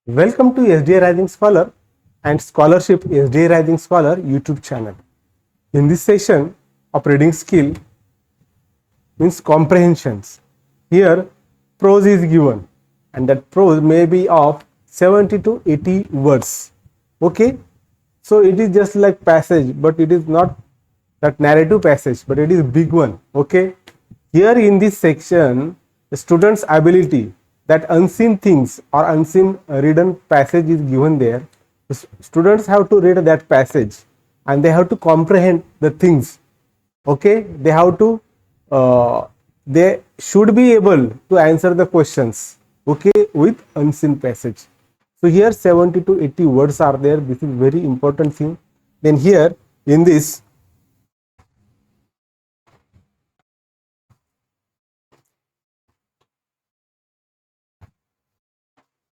Welcome to SDA Rising Scholar and Scholarship SDA Rising Scholar YouTube channel. In this session of reading skill means comprehensions. Here prose is given and that prose may be of 70 to 80 words. Okay, so it is just like passage, but it is not that narrative passage, but it is big one. Okay, here in this section the students ability that unseen things or unseen written passage is given there. The students have to read that passage and they have to comprehend the things. Okay, they have to they should be able to answer the questions, okay, with unseen passage. So here 70 to 80 words are there. This is very important thing. Then here in this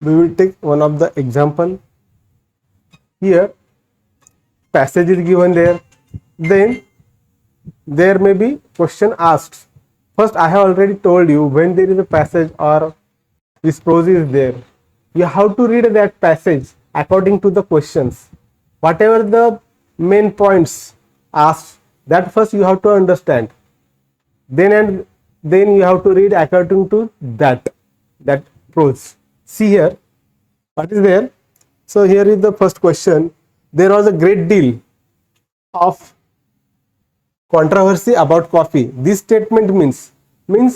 we will take one of the example. Here passage is given there, then there may be question asked. First, I have already told you, when there is a passage or this prose is there, you have to read that passage according to the questions. Whatever the main points asked, that first you have to understand. Then you have to read according to that prose. See here, what is there? So here is the first question. There was a great deal of controversy about coffee. This statement means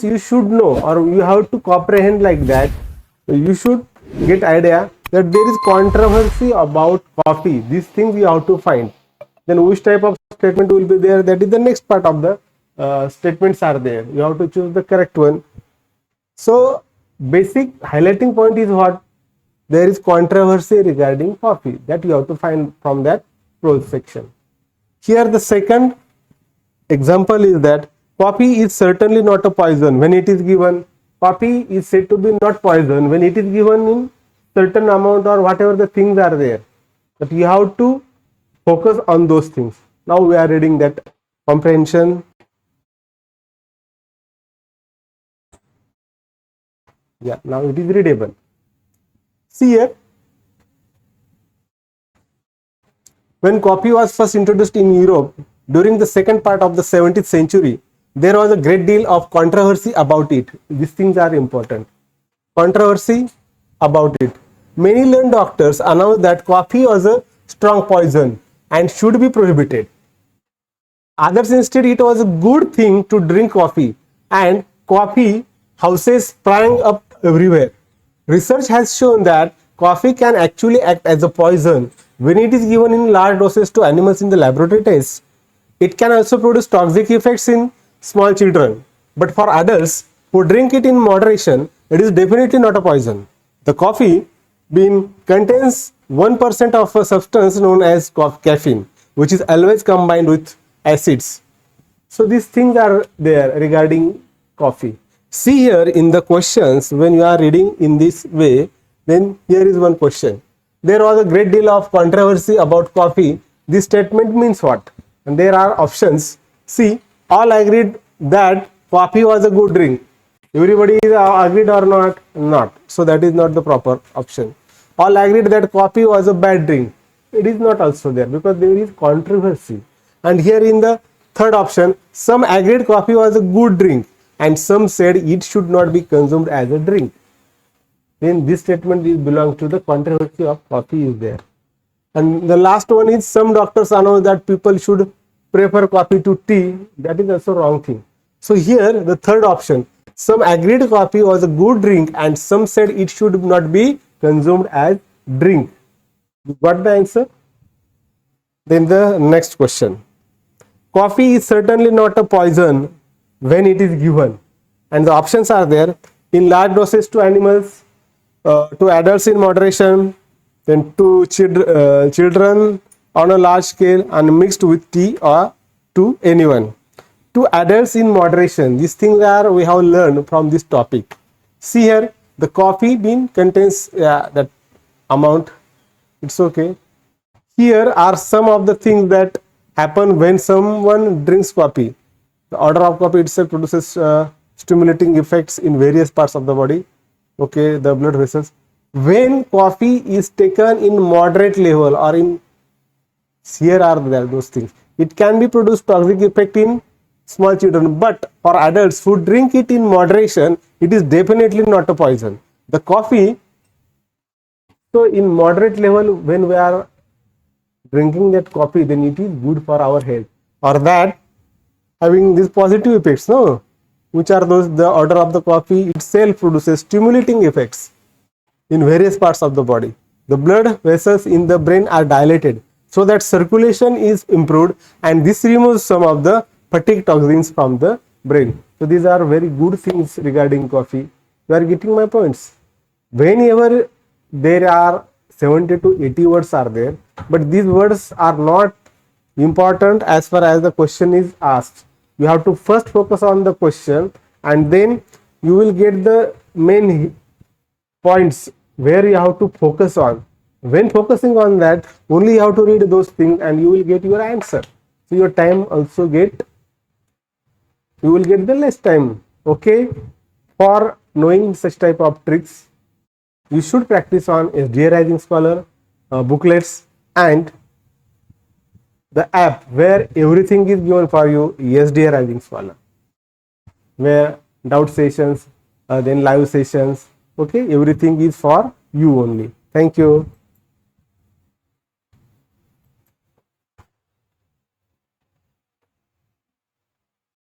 you should know, or you have to comprehend like that. You should get idea that there is controversy about coffee. These things you have to find. Then which type of statement will be there? That is the next part of the statements are there. You have to choose the correct one. So basic highlighting point is what? There is controversy regarding coffee, that you have to find from that prose section. Here the second example is that coffee is certainly not a poison when it is given. Coffee is said to be not poison when it is given in certain amount or whatever the things are there. But you have to focus on those things. Now we are reading that comprehension. Yeah, now it is readable. See here, when coffee was first introduced in Europe during the second part of the 17th century, there was a great deal of controversy about it. These things are important. Controversy about it. Many learned doctors announced that coffee was a strong poison and should be prohibited. Others instead it was a good thing to drink coffee, and coffee houses sprang up everywhere. Research has shown that coffee can actually act as a poison when it is given in large doses to animals in the laboratory tests. It can also produce toxic effects in small children. But for adults who drink it in moderation, it is definitely not a poison. The coffee bean contains 1% of a substance known as caffeine, which is always combined with acids. So these things are there regarding coffee. See here in the questions, when you are reading in this way, then here is one question. There was a great deal of controversy about coffee. This statement means what? And there are options. See, all agreed that coffee was a good drink. Everybody is agreed or not? Not. So that is not the proper option. All agreed that coffee was a bad drink. It is not also there because there is controversy. And here in the third option, some agreed coffee was a good drink and some said it should not be consumed as a drink. Then this statement belongs to the controversy of coffee is there. And the last one is some doctors announced that people should prefer coffee to tea. That is also wrong thing. So here the third option, some agreed coffee was a good drink and some said it should not be consumed as drink. You got the answer? Then the next question. Coffee is certainly not a poison when it is given, and the options are there: in large doses to animals, to adults in moderation, then to children on a large scale, and mixed with tea, or to anyone. To adults in moderation, these things are we have learned from this topic. See here, the coffee bean contains that amount. It's okay. Here are some of the things that happen when someone drinks coffee. The order of coffee itself produces stimulating effects in various parts of the body. Okay, the blood vessels. when coffee is taken in moderate level or in, here are there those things, it can be produced toxic effect in small children, but for adults who drink it in moderation, it is definitely not a poison. The coffee, so in moderate level, when we are drinking that coffee, then it is good for our health, or that having these positive effects, no, which are those, the odor of the coffee itself produces stimulating effects in various parts of the body. The blood vessels in the brain are dilated so that circulation is improved, and this removes some of the fatigue toxins from the brain. So these are very good things regarding coffee. You are getting my points. Whenever there are 70 to 80 words are there, but these words are not important as far as the question is asked. You have to first focus on the question, and then you will get the main points where you have to focus on. When focusing on that, only you have to read those things and you will get your answer. So your time also get, you will get the less time. Okay, for knowing such type of tricks, you should practice on SDA Rising Scholar booklets and the app where everything is given for you, SDA Rising Scholar, where doubt sessions, then live sessions, okay, everything is for you only. Thank you.